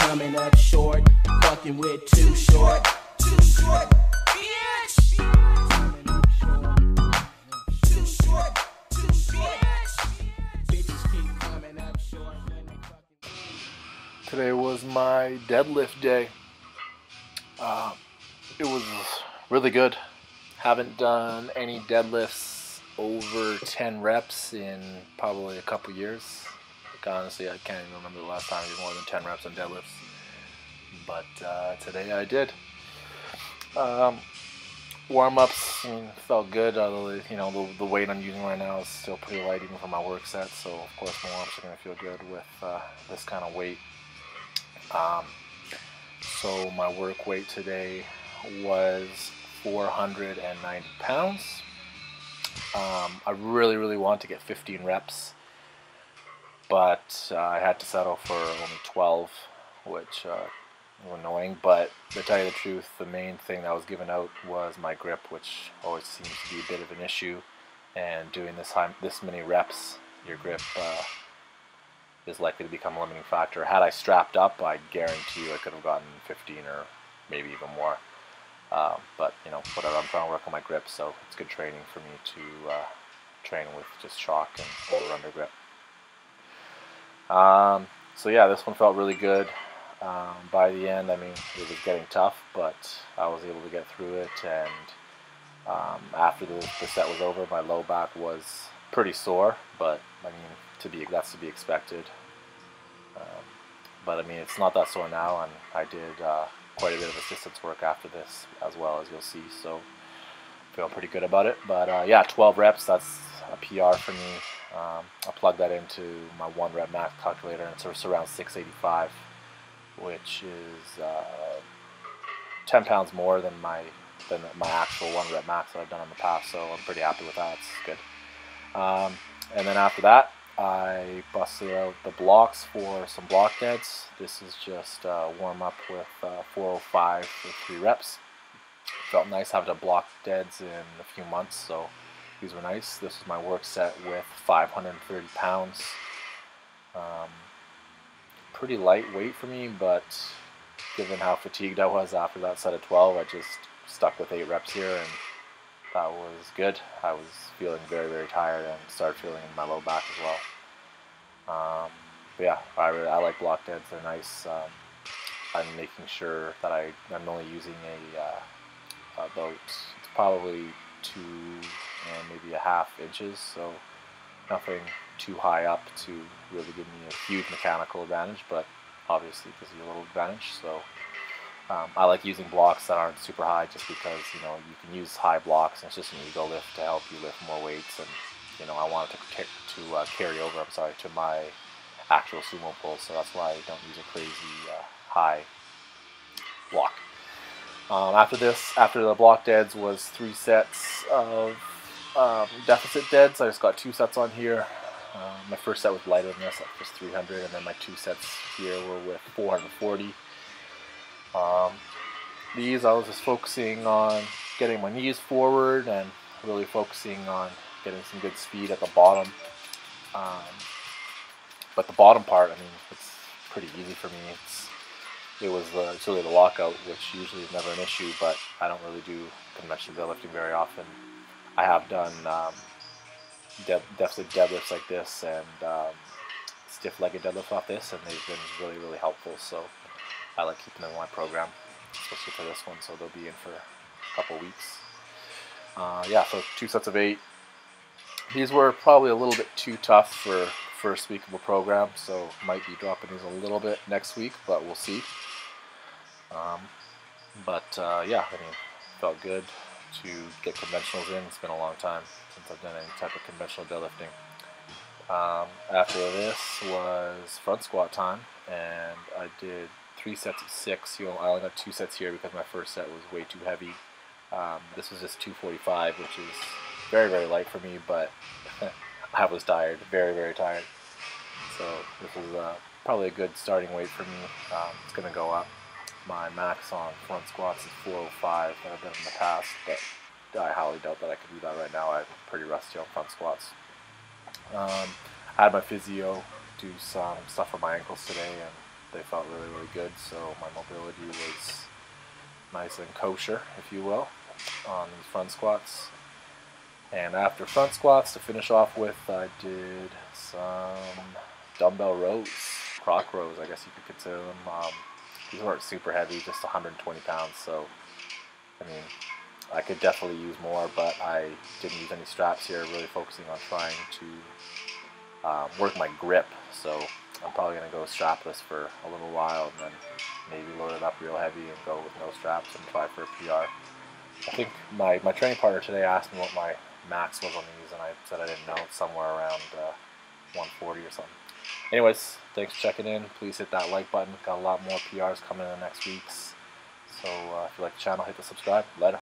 coming up short. Fucking with Too Short. Too Short, bitch. Coming up short. Too Short, too short. Bitches keep coming up short when they fucking. Today was my deadlift day. It was really good. Haven't done any deadlifts over 10 reps in probably a couple years. Like, honestly, I can't even remember the last time I did more than 10 reps on deadlifts. But today I did. Warm-ups, felt good. Although the weight I'm using right now is still pretty light even for my work set. So of course my warm-ups are going to feel good with this kind of weight. So my work weight today was 490 pounds. I really want to get 15 reps, but I had to settle for only 12, which was annoying. But to tell you the truth, the main thing that was given out was my grip, which always seems to be a bit of an issue. And doing this many reps, your grip is likely to become a limiting factor. Had I strapped up, I guarantee you I could have gotten 15 or maybe even more. But whatever, I'm trying to work on my grip, so it's good training for me to train with just shock and over-under grip. So yeah, this one felt really good. By the end, it was getting tough, but I was able to get through it, and after the set was over, my low back was pretty sore, but that's to be expected. But it's not that sore now, and I did quite a bit of assistance work after this as well, as you'll see, so feeling pretty good about it. But yeah, 12 reps, that's a PR for me. I plugged that into my 1 rep max calculator, and it's around 685, which is 10 pounds more than my actual 1 rep max that I've done in the past, so I'm pretty happy with that. It's good. And then after that, I busted out the blocks for some block deads. This is just warm up with 405 for 3 reps. Felt nice having to block deads in a few months, so these were nice. This is my work set with 530 pounds. Pretty lightweight for me, but given how fatigued I was after that set of 12, I just stuck with 8 reps here, and that was good. I was feeling very tired and started feeling in my low back as well. But yeah, I like block deads. They're nice. I'm making sure that I'm only using about, it's probably 2 and maybe a half inches, so nothing too high up to really give me a huge mechanical advantage, but obviously gives you a little advantage. So I like using blocks that aren't super high, just because you can use high blocks and it's just an ego lift to help you lift more weights, and I want it to carry over, to my actual sumo pull, so that's why I don't use a crazy high block. After the block deads was 3 sets of deficit deads. I just got 2 sets on here. My first set was lighter than this, that was 300, and then my 2 sets here were with 440. These I was just focusing on getting my knees forward and really focusing on getting some good speed at the bottom. But the bottom part, it's pretty easy for me. It's really the lockout, which usually is never an issue, but I don't really do conventional deadlifting very often. I have done deficit deadlifts like this and stiff-legged deadlift off this, and they've been really helpful, so I like keeping them in my program, especially for this one, so they'll be in for a couple weeks. Yeah, so 2 sets of 8. These were probably a little bit too tough for first week of a program, so might be dropping these a little bit next week, but we'll see. Yeah, felt good to get conventionals in. It's been a long time since I've done any type of conventional deadlifting. After this was front squat time, and I did 3 sets of 6. I only got 2 sets here because my first set was way too heavy. This was just 245, which is very light for me, but I was tired, very tired. So this was probably a good starting weight for me. It's going to go up. My max on front squats is 405 that I've done in the past, but I highly doubt that I could do that right now. I'm pretty rusty on front squats. I had my physio do some stuff for my ankles today, and they felt really, really good. So my mobility was nice and kosher, if you will, on these front squats. And after front squats, to finish off with, I did some dumbbell rows, croc rows, I guess you could consider them. These weren't super heavy, just 120 pounds, so I mean, I could definitely use more, but I didn't use any straps here, really focusing on trying to work my grip. So I'm probably going to go strapless for a little while and then maybe load it up real heavy and go with no straps and try for a PR. I think my training partner today asked me what my max was on these, and I said I didn't know. It's somewhere around 140 or something. Anyways, thanks for checking in. Please hit that like button. Got a lot more PRs coming in the next weeks. So if you like the channel, hit the subscribe. Later.